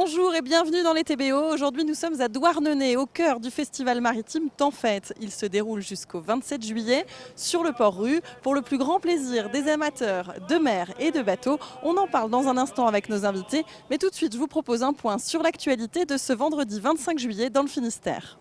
Bonjour et bienvenue dans les TBO. Aujourd'hui, nous sommes à Douarnenez, au cœur du festival maritime Tempête. Il se déroule jusqu'au 27 juillet sur le port-rue pour le plus grand plaisir des amateurs de mer et de bateaux. On en parle dans un instant avec nos invités, mais tout de suite, je vous propose un point sur l'actualité de ce vendredi 25 juillet dans le Finistère.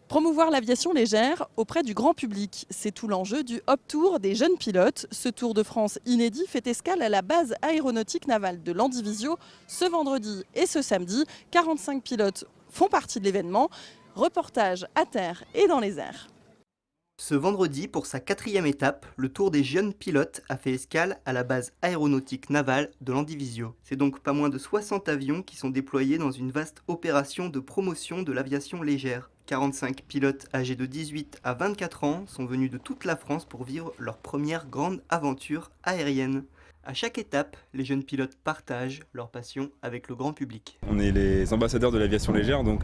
Promouvoir l'aviation légère auprès du grand public, c'est tout l'enjeu du Hop Tour des jeunes pilotes. Ce Tour de France inédit fait escale à la base aéronautique navale de Landivisiau ce vendredi et ce samedi. 45 pilotes font partie de l'événement. Reportage à terre et dans les airs. Ce vendredi, pour sa 4e étape, le Tour des jeunes pilotes a fait escale à la base aéronautique navale de Landivisiau. C'est donc pas moins de 60 avions qui sont déployés dans une vaste opération de promotion de l'aviation légère. 45 pilotes âgés de 18 à 24 ans sont venus de toute la France pour vivre leur première grande aventure aérienne. À chaque étape, les jeunes pilotes partagent leur passion avec le grand public. On est les ambassadeurs de l'aviation légère, donc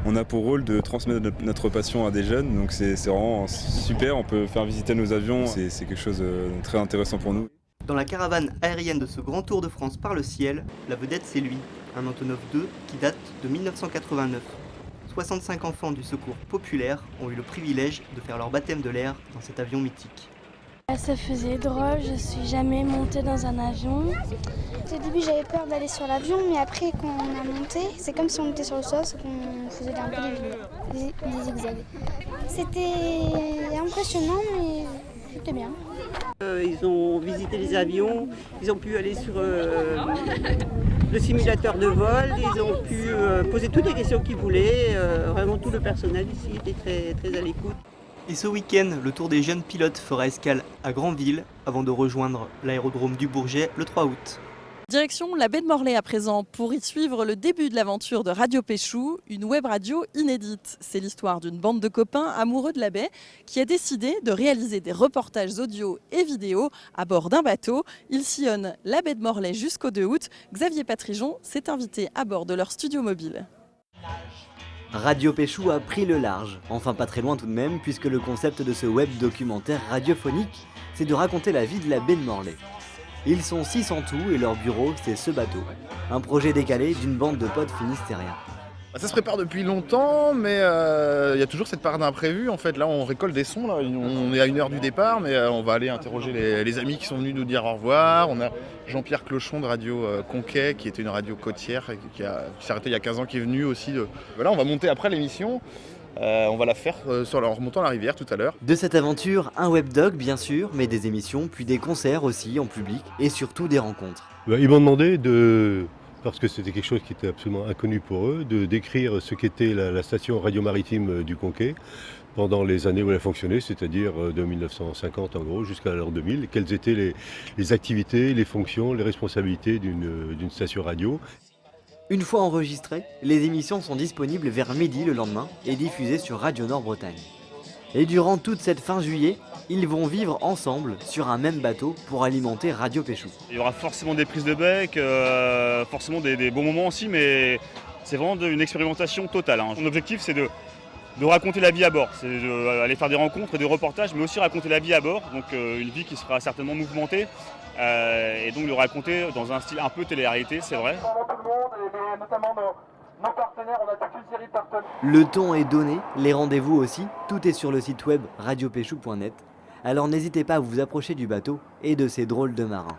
on a pour rôle de transmettre notre passion à des jeunes, donc c'est vraiment super, on peut faire visiter nos avions, c'est quelque chose de très intéressant pour nous. Dans la caravane aérienne de ce grand Tour de France par le ciel, la vedette c'est lui, un Antonov 2 qui date de 1989. 65 enfants du secours populaire ont eu le privilège de faire leur baptême de l'air dans cet avion mythique. Ça faisait drôle, je suis jamais montée dans un avion. Au début j'avais peur d'aller sur l'avion, mais après quand on a monté, c'est comme si on était sur le sol, c'est qu'on faisait un peu des zigzags. C'était impressionnant, mais c'était bien. Ils ont visité les avions, ils ont pu aller sur le simulateur de vol, ils ont pu poser toutes les questions qu'ils voulaient. Vraiment tout le personnel ici était très, très à l'écoute. Et ce week-end, le Tour des jeunes pilotes fera escale à Granville avant de rejoindre l'aérodrome du Bourget le 3 août. Direction la baie de Morlaix à présent pour y suivre le début de l'aventure de Radio Péchou, une web radio inédite. C'est l'histoire d'une bande de copains amoureux de la baie qui a décidé de réaliser des reportages audio et vidéo à bord d'un bateau. Ils sillonnent la baie de Morlaix jusqu'au 2 août. Xavier Patrijon s'est invité à bord de leur studio mobile. Radio Péchou a pris le large, enfin pas très loin tout de même, puisque le concept de ce web documentaire radiophonique, c'est de raconter la vie de la baie de Morlaix. Ils sont 6 en tout et leur bureau, c'est ce bateau. Un projet décalé d'une bande de potes finistériens. Ça se prépare depuis longtemps, mais il y a toujours cette part d'imprévu. En fait, là, on récolte des sons. Là. On est à 1 heure du départ, mais on va aller interroger les amis qui sont venus nous dire au revoir. On a Jean-Pierre Clochon de Radio Conquet, qui était une radio côtière, qui s'est arrêté il y a 15 ans, qui est venu aussi. Voilà, on va monter après l'émission. On va la faire en remontant la rivière tout à l'heure. De cette aventure, un webdoc bien sûr, mais des émissions, puis des concerts aussi en public, et surtout des rencontres. Ils m'ont demandé parce que c'était quelque chose qui était absolument inconnu pour eux, de décrire ce qu'était la station radio-maritime du Conquet pendant les années où elle a fonctionné, c'est-à-dire de 1950 en gros jusqu'à l'an 2000, quelles étaient les activités, les fonctions, les responsabilités d'une station radio. Une fois enregistrées, les émissions sont disponibles vers midi le lendemain et diffusées sur Radio Nord-Bretagne. Et durant toute cette fin juillet, ils vont vivre ensemble sur un même bateau pour alimenter Radio Péchou. Il y aura forcément des prises de bec, forcément des bons moments aussi, mais c'est vraiment une expérimentation totale. Mon objectif, c'est de raconter la vie à bord, c'est d'aller faire des rencontres et des reportages, mais aussi raconter la vie à bord, donc une vie qui sera certainement mouvementée, et donc le raconter dans un style un peu télé-réalité, c'est vrai. Le ton est donné, les rendez-vous aussi, tout est sur le site web radiopéchou.net. Alors n'hésitez pas à vous approcher du bateau et de ces drôles de marins.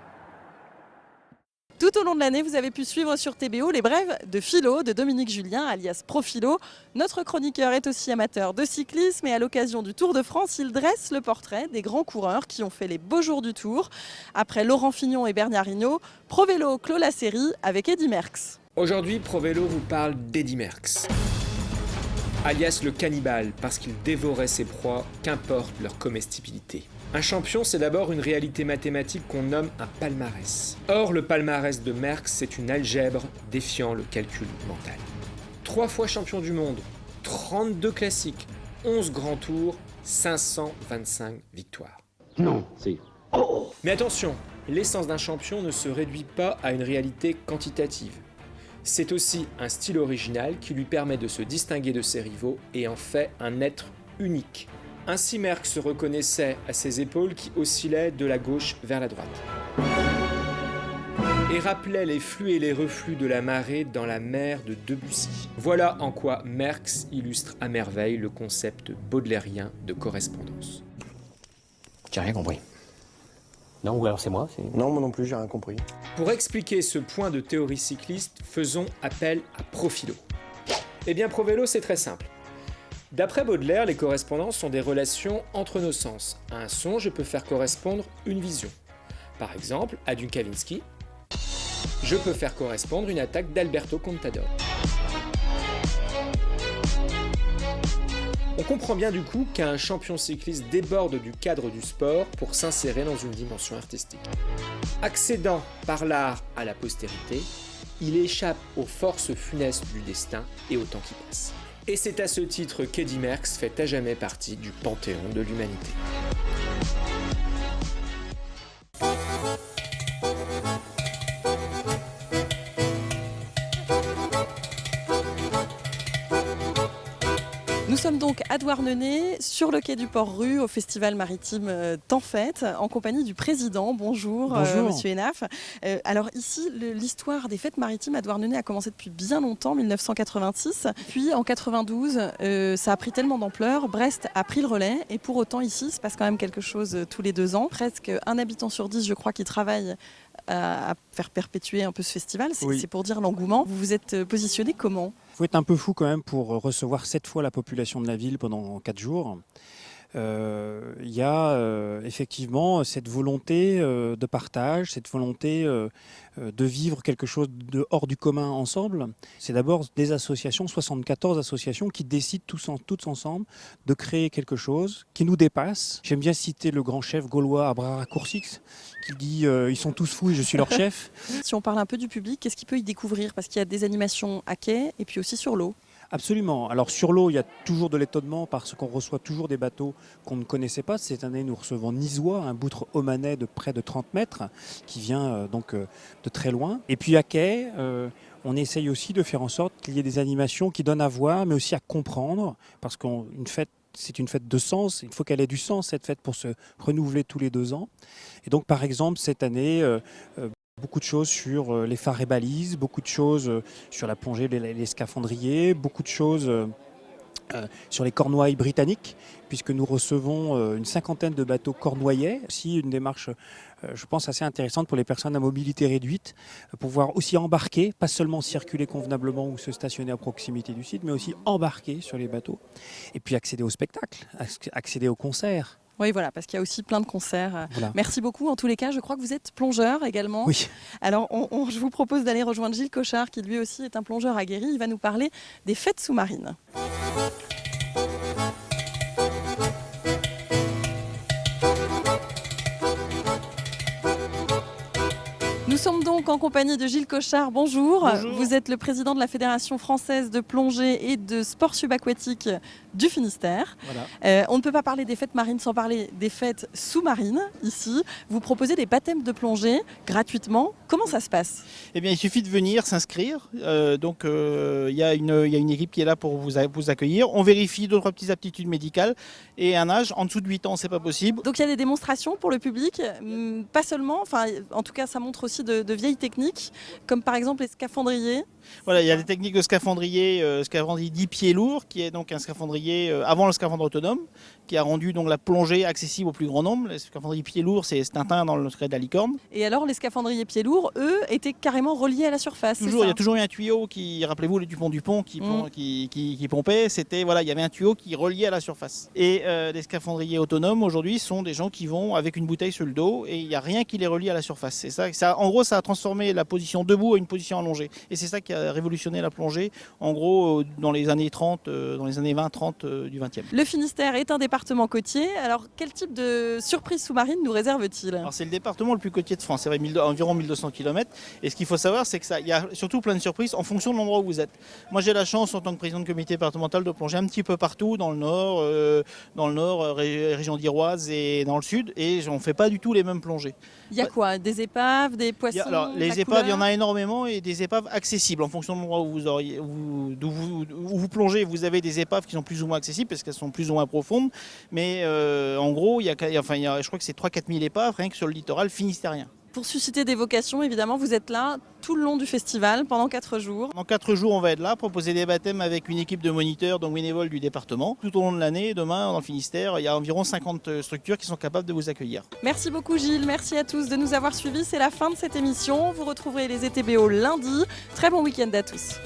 Tout au long de l'année, vous avez pu suivre sur TBO les brèves de Philo de Dominique Julien, alias Profilo. Notre chroniqueur est aussi amateur de cyclisme et à l'occasion du Tour de France, il dresse le portrait des grands coureurs qui ont fait les beaux jours du Tour. Après Laurent Fignon et Bernard Hinault, ProVélo clôt la série avec Eddy Merckx. Aujourd'hui, ProVélo vous parle d'Eddy Merckx, alias le cannibale, parce qu'il dévorait ses proies, qu'importe leur comestibilité. Un champion, c'est d'abord une réalité mathématique qu'on nomme un palmarès. Or, le palmarès de Merckx, c'est une algèbre défiant le calcul mental. 3 fois champion du monde, 32 classiques, 11 grands tours, 525 victoires. Non, c'est... Oh ! Mais attention, l'essence d'un champion ne se réduit pas à une réalité quantitative. C'est aussi un style original qui lui permet de se distinguer de ses rivaux et en fait un être unique. Ainsi Merckx se reconnaissait à ses épaules qui oscillaient de la gauche vers la droite. et rappelait les flux et les reflux de la marée dans la mer de Debussy. Voilà en quoi Merckx illustre à merveille le concept baudelairien de correspondance. J'ai rien compris. Non, ou alors c'est moi Non, moi non plus, j'ai rien compris. Pour expliquer ce point de théorie cycliste, faisons appel à Profilo. Eh bien, Provélo, c'est très simple. D'après Baudelaire, les correspondances sont des relations entre nos sens. À un son, je peux faire correspondre une vision. Par exemple, à du Kavinsky, je peux faire correspondre une attaque d'Alberto Contador. On comprend bien du coup qu'un champion cycliste déborde du cadre du sport pour s'insérer dans une dimension artistique. Accédant par l'art à la postérité, il échappe aux forces funestes du destin et au temps qui passe. Et c'est à ce titre qu'Eddy Merckx fait à jamais partie du panthéon de l'humanité. Nous sommes donc à Douarnenez, sur le quai du Port-Rue, au festival maritime Tempête, en compagnie du président. Bonjour, monsieur Hénaf. Alors ici, l'histoire des fêtes maritimes à Douarnenez a commencé depuis bien longtemps, 1986. Puis en 92, ça a pris tellement d'ampleur, Brest a pris le relais. Et pour autant, ici, il se passe quand même quelque chose tous les 2 ans. Presque un habitant sur 10, je crois, qui travaille à faire perpétuer un peu ce festival. C'est pour dire l'engouement. Vous vous êtes positionné comment ? Il faut être un peu fou quand même pour recevoir 7 fois la population de la ville pendant 4 jours. Il y a effectivement cette volonté de partage, cette volonté de vivre quelque chose de hors du commun ensemble. C'est d'abord des associations, 74 associations qui décident toutes ensemble de créer quelque chose qui nous dépasse. J'aime bien citer le grand chef gaulois Abrara Coursix qui dit ils sont tous fous et je suis leur chef. Si on parle un peu du public, qu'est-ce qu'il peut y découvrir ? Parce qu'il y a des animations à quai et puis aussi sur l'eau. Absolument. Alors sur l'eau, il y a toujours de l'étonnement parce qu'on reçoit toujours des bateaux qu'on ne connaissait pas. Cette année, nous recevons Nisois, un boutre omanais de près de 30 mètres qui vient donc de très loin. Et puis à quai, on essaye aussi de faire en sorte qu'il y ait des animations qui donnent à voir, mais aussi à comprendre, parce qu'une fête, c'est une fête de sens. Il faut qu'elle ait du sens, cette fête, pour se renouveler tous les 2 ans. Et donc, par exemple, cette année, beaucoup de choses sur les phares et balises, beaucoup de choses sur la plongée, les scaphandriers, beaucoup de choses sur les cornouailles britanniques, puisque nous recevons une 50aine de bateaux cornouaillais. Aussi une démarche, je pense, assez intéressante pour les personnes à mobilité réduite, pour pouvoir aussi embarquer, pas seulement circuler convenablement ou se stationner à proximité du site, mais aussi embarquer sur les bateaux. Et puis accéder au spectacle, accéder aux concerts. Oui, voilà, parce qu'il y a aussi plein de concerts. Voilà. Merci beaucoup. En tous les cas, je crois que vous êtes plongeur également. Oui. Alors, je vous propose d'aller rejoindre Gilles Cochard, qui lui aussi est un plongeur aguerri. Il va nous parler des fêtes sous-marines. Nous sommes donc en compagnie de Gilles Cochard. Bonjour. Bonjour. Vous êtes le président de la Fédération française de plongée et de sport subaquatique du Finistère. Voilà. On ne peut pas parler des fêtes marines sans parler des fêtes sous-marines ici. Vous proposez des baptêmes de plongée gratuitement. Comment ça se passe ? Eh bien, il suffit de venir s'inscrire. Il y a une équipe qui est là pour vous accueillir. On vérifie 2 ou 3 petites aptitudes médicales et un âge en dessous de 8 ans, c'est pas possible. Donc il y a des démonstrations pour le public, pas seulement, enfin en tout cas ça montre aussi de vieilles techniques, comme par exemple les scaphandriers. Voilà, il y a des techniques de scaphandrier, scaphandrier 10 pieds lourds, qui est donc un scaphandrier avant le scaphandre autonome, qui a rendu donc la plongée accessible au plus grand nombre. Le scaphandrier pieds lourds, c'est Tintin dans le secret de la licorne. Et alors les scaphandriers pieds lourds, eux, étaient carrément reliés à la surface. Toujours, il y a toujours eu un tuyau qui, rappelez-vous, les Dupont qui pompait, c'était voilà, il y avait un tuyau qui reliait à la surface. Et les scaphandriers autonomes aujourd'hui sont des gens qui vont avec une bouteille sur le dos et il n'y a rien qui les relie à la surface. C'est ça, en gros, ça a transformé la position debout à une position allongée. Et c'est ça qui a révolutionné la plongée, en gros, dans les années 30, dans les années 20-30 du 20e. Le Finistère est un département côtier. Alors, quel type de surprise sous-marine nous réserve-t-il ? Alors, c'est le département le plus côtier de France, c'est environ 1200 km. Et ce qu'il faut savoir, c'est qu'il y a surtout plein de surprises en fonction de l'endroit où vous êtes. Moi, j'ai la chance, en tant que président de comité départemental, de plonger un petit peu partout dans le nord, région d'Iroise et dans le sud. Et on ne fait pas du tout les mêmes plongées. Il y a quoi ? Des épaves, des poissons ? Alors, les épaves, il y en a énormément et des épaves accessibles. En fonction de l'endroit où vous plongez, vous avez des épaves qui sont plus ou moins accessibles parce qu'elles sont plus ou moins profondes. Mais en gros, je crois que c'est 3 000 à 4 000 épaves rien que sur le littoral finistérien. Pour susciter des vocations, évidemment, vous êtes là tout le long du festival, pendant 4 jours. Dans 4 jours, on va être là, proposer des baptêmes avec une équipe de moniteurs, donc bénévoles du département. Tout au long de l'année, demain, dans le Finistère, il y a environ 50 structures qui sont capables de vous accueillir. Merci beaucoup Gilles, merci à tous de nous avoir suivis. C'est la fin de cette émission. Vous retrouverez les ETBO lundi. Très bon week-end à tous.